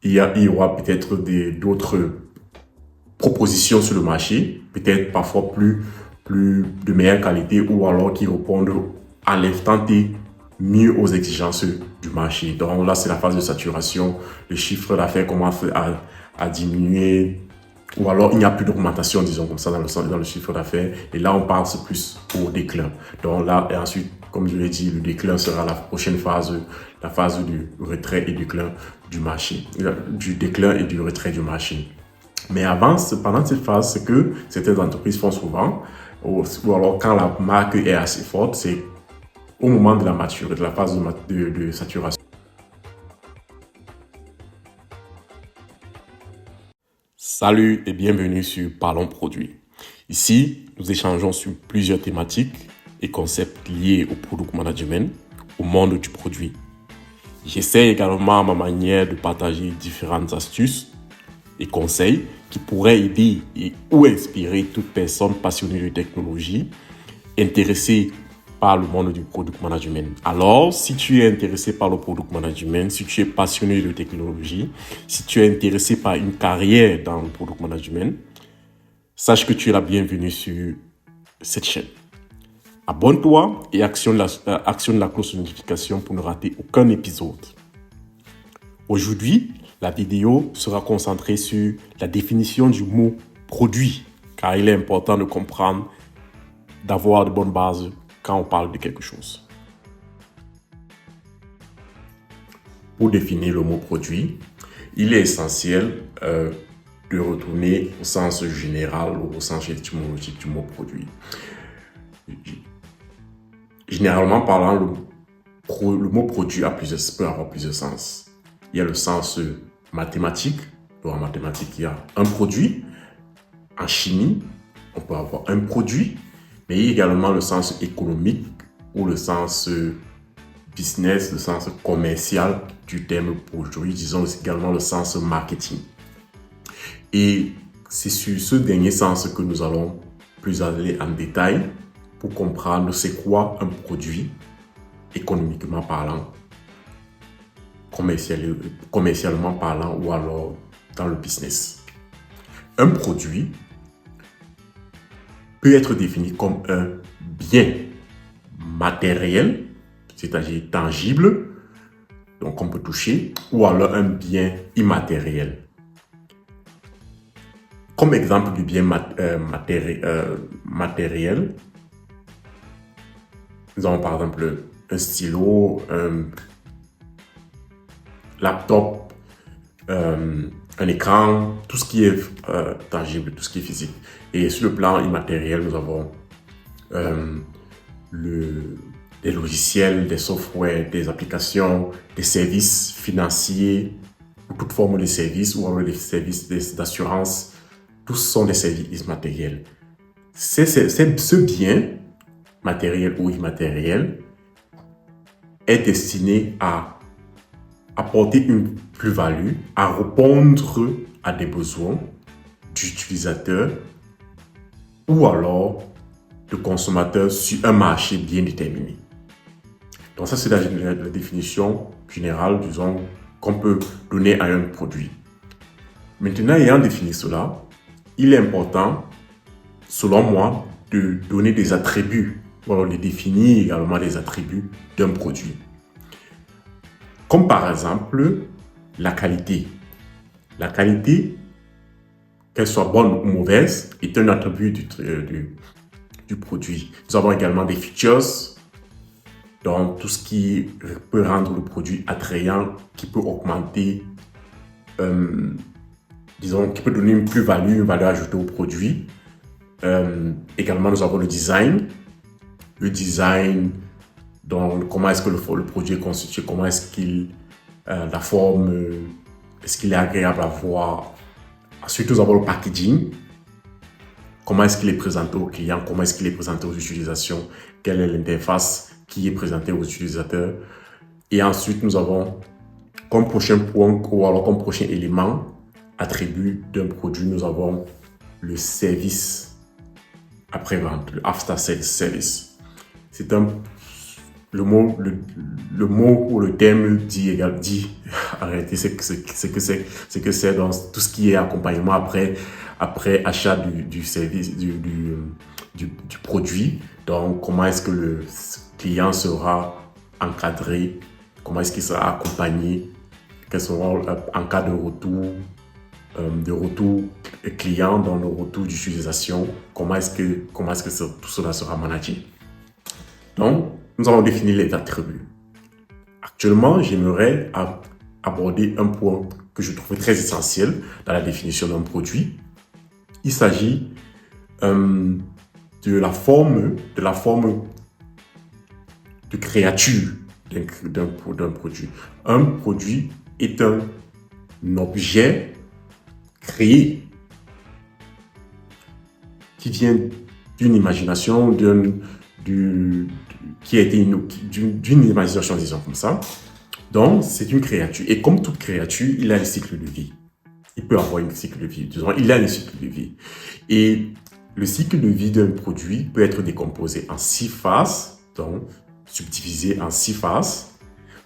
il y aura peut-être d'autres propositions sur le marché, peut-être parfois plus de meilleure qualité ou alors qui répondent à l'instant T mieux aux exigences du marché. Donc là, c'est la phase de saturation. Le chiffre d'affaires commence à diminuer ou alors il n'y a plus d'augmentation, disons comme ça, dans le chiffre d'affaires. Et là, on passe plus au déclin. Donc là, et ensuite, comme je l'ai dit, le déclin sera la prochaine phase, la phase du retrait et déclin du marché, du déclin et du retrait du marché. Mais pendant cette phase, ce que certaines entreprises font souvent, ou alors quand la marque est assez forte, c'est au moment de la phase de saturation. Salut et bienvenue sur Parlons Produits. Ici, nous échangeons sur plusieurs thématiques et concepts liés au product management, au monde du produit. J'essaie également à ma manière de partager différentes astuces et conseils qui pourraient aider ou inspirer toute personne passionnée de technologie, intéressée par le monde du product management. Alors, si tu es intéressé par le product management, si tu es passionné de technologie, si tu es intéressé par une carrière dans le product management, sache que tu es la bienvenue sur cette chaîne. Abonne-toi et actionne la cloche de notification pour ne rater aucun épisode. Aujourd'hui, la vidéo sera concentrée sur la définition du mot produit, car il est important de comprendre, d'avoir de bonnes bases quand on parle de quelque chose. Pour définir le mot produit, il est essentiel de retourner au sens général ou au sens étymologique du mot produit. Généralement parlant, le mot produit peut avoir plusieurs sens. Il y a le sens mathématique. Donc en mathématiques, il y a un produit. En chimie, on peut avoir un produit. Mais il y a également le sens économique ou le sens business, le sens commercial du terme produit. Disons également le sens marketing. Et c'est sur ce dernier sens que nous allons plus aller en détail pour comprendre c'est quoi un produit économiquement parlant, commercialement parlant ou alors dans le business. Un produit peut être défini comme un bien matériel, c'est-à-dire tangible, donc on peut toucher, ou alors un bien immatériel. Comme exemple du bien matériel, nous avons par exemple un stylo, un laptop, un écran, tout ce qui est tangible, tout ce qui est physique. Et sur le plan immatériel, nous avons des logiciels, des softwares, des applications, des services financiers, toute forme de services ou alors des services d'assurance. Tous sont des services matériels. Ce bien matériel ou immatériel est destiné à apporter une plus-value, à répondre à des besoins d'utilisateurs ou alors de consommateurs sur un marché bien déterminé. Donc ça, c'est la définition générale, disons, qu'on peut donner à un produit. Maintenant, ayant défini cela, il est important, selon moi, de donner des attributs, ou alors de définir également les attributs d'un produit. Comme par exemple, la qualité. La qualité, qu'elle soit bonne ou mauvaise, est un attribut du produit. Nous avons également des features, donc tout ce qui peut rendre le produit attrayant, qui peut augmenter, qui peut donner une plus-value, une valeur ajoutée au produit. Également, nous avons le design. Le design, donc comment est-ce que le produit est constitué, comment est-ce qu'il, la forme, est-ce qu'il est agréable à voir. Ensuite, nous avons le packaging. Comment est-ce qu'il est présenté aux clients, comment est-ce qu'il est présenté aux utilisations, quelle est l'interface qui est présentée aux utilisateurs. Et ensuite, nous avons comme prochain point ou alors comme prochain élément, attribut d'un produit, nous avons le service après-vente, le after sales service. C'est un le mot ou le terme dit en réalité, c'est que c'est dans tout ce qui est accompagnement après achat du service, du produit. Donc, comment est-ce que le client sera encadré, comment est-ce qu'il sera accompagné, quels seront en cas de retour client, dans le retour d'utilisation, comment est-ce que tout cela sera managé. Donc, nous avons défini les attributs. Actuellement, j'aimerais aborder un point que je trouve très essentiel dans la définition d'un produit. Il s'agit de la forme de créature d'un produit. Un produit est un objet créé qui vient d'une imagination, d'une imagination, disons comme ça. Donc, c'est une créature. Et comme toute créature, il a un cycle de vie. Il peut avoir un cycle de vie. Disons, il a un cycle de vie. Et le cycle de vie d'un produit peut être décomposé en 6 phases, donc subdivisé en 6 phases.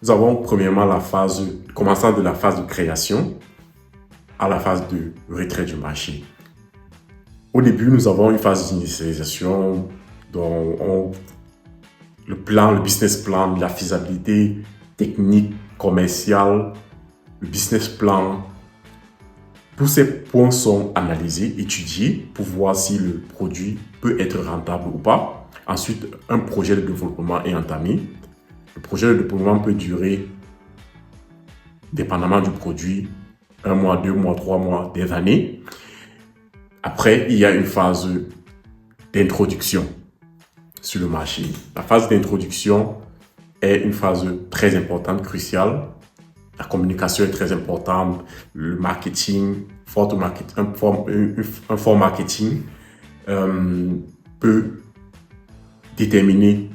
Nous avons premièrement commençant de la phase de création à la phase de retrait du marché. Au début, nous avons une phase d'initialisation dont le business plan, la faisabilité technique, commerciale, le business plan. Tous ces points sont analysés, étudiés pour voir si le produit peut être rentable ou pas. Ensuite, un projet de développement est entamé. Le projet de développement peut durer, dépendamment du produit, 1 mois, 2 mois, 3 mois, des années. Après, il y a une phase d'introduction sur le marché. La phase d'introduction est une phase très importante, cruciale. La communication est très importante, le marketing, un fort marketing peut déterminer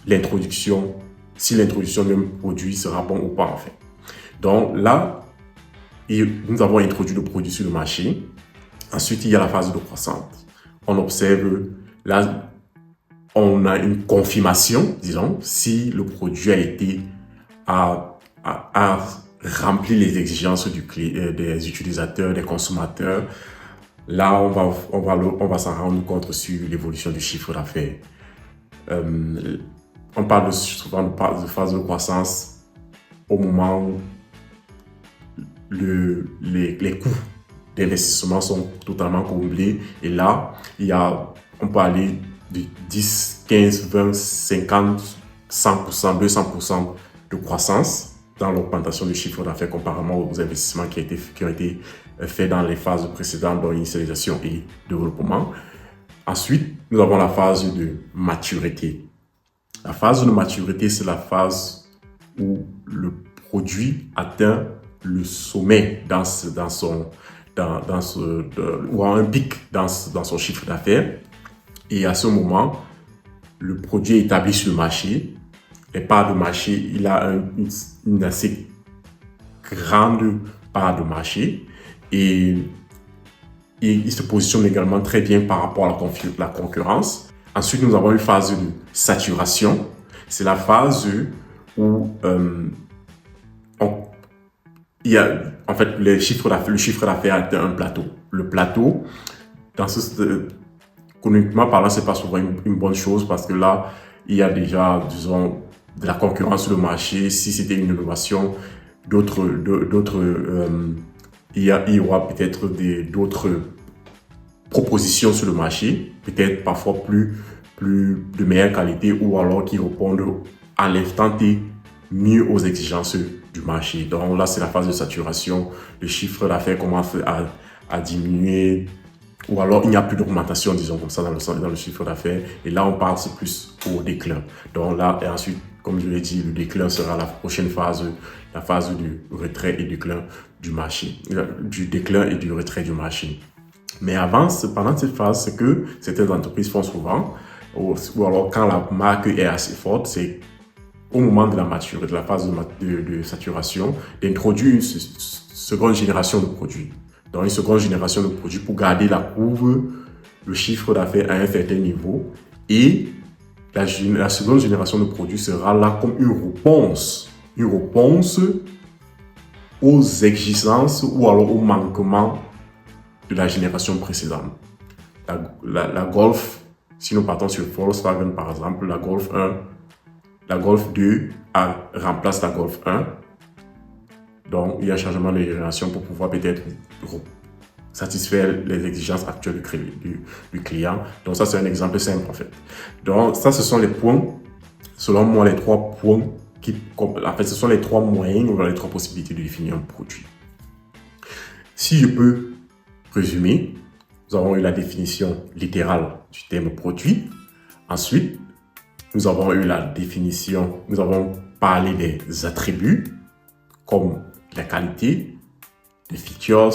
l'introduction, si l'introduction d'un produit sera bon ou pas en fait. Donc là, nous avons introduit le produit sur le marché. Ensuite, il y a la phase de croissance. On observe, là, on a une confirmation, disons, si le produit a rempli les exigences des utilisateurs, des consommateurs. Là, on va s'en rendre compte sur l'évolution du chiffre d'affaires. On parle souvent de phase de croissance au moment où les coûts d'investissement sont totalement comblés. Et là, on peut aller de 10, 15, 20, 50, 100%, 200% de croissance dans l'augmentation du chiffre d'affaires comparément aux investissements qui ont été faits dans les phases précédentes d'initialisation et développement. Ensuite, nous avons la phase de maturité. La phase de maturité, c'est la phase où le produit atteint le sommet ou a un pic dans son chiffre d'affaires. Et à ce moment, le produit est établi sur le marché. Les parts de marché, il a une assez grande part de marché et il se positionne également très bien par rapport à la concurrence. Ensuite, nous avons une phase de saturation. C'est la phase où il y a, en fait, le chiffre d'affaires atteint un plateau. Le plateau, économiquement parlant, c'est pas souvent une bonne chose parce que là, il y a déjà, disons, de la concurrence sur le marché. Si c'était une innovation, il y aura peut-être d'autres propositions sur le marché, peut-être parfois plus de meilleure qualité ou alors qui répondent à l'instant T mieux aux exigences du marché. Donc là, c'est la phase de saturation. Le chiffre d'affaires commence à diminuer ou alors il n'y a plus d'augmentation, disons comme ça, dans le chiffre d'affaires. Et là, on passe plus au déclin. Donc là, et ensuite, comme je l'ai dit, le déclin sera la prochaine phase, la phase du retrait et déclin du marché, du déclin et du retrait du marché. Mais pendant cette phase, ce que certaines entreprises font souvent, ou alors quand la marque est assez forte, c'est au moment de la phase de saturation, d'introduire une seconde génération de produits. Donc une seconde génération de produits pour garder la courbe, le chiffre d'affaires à un certain niveau et la seconde génération de produits sera là comme une réponse aux exigences ou alors aux manquements de la génération précédente. La Golf, si nous partons sur Volkswagen par exemple, la Golf 1, la Golf 2 remplace la Golf 1. Donc, il y a un changement de génération pour pouvoir peut-être satisfaire les exigences actuelles du client. Donc, ça, c'est un exemple simple en fait. Donc, ça, ce sont les points, selon moi, les 3 points en fait, ce sont les 3 moyens ou les 3 possibilités de définir un produit. Si je peux résumer, nous avons eu la définition littérale du terme produit. Ensuite, nous avons eu la définition, nous avons parlé des attributs comme la qualité, les features,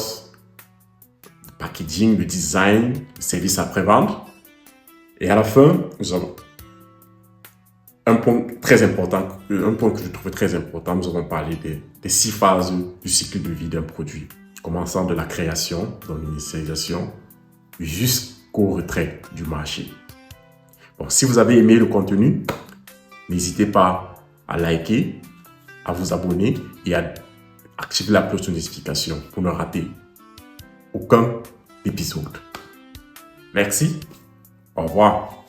le packaging, le design, le service après-vente. Et à la fin, nous avons un point très important, un point que je trouvais très important, nous avons parlé des 6 phases du cycle de vie d'un produit, commençant de la création, donc l'initialisation, jusqu'au retrait du marché. Bon, si vous avez aimé le contenu, n'hésitez pas à liker, à vous abonner et à activer la cloche de notification pour ne rater aucun épisode. Merci, au revoir.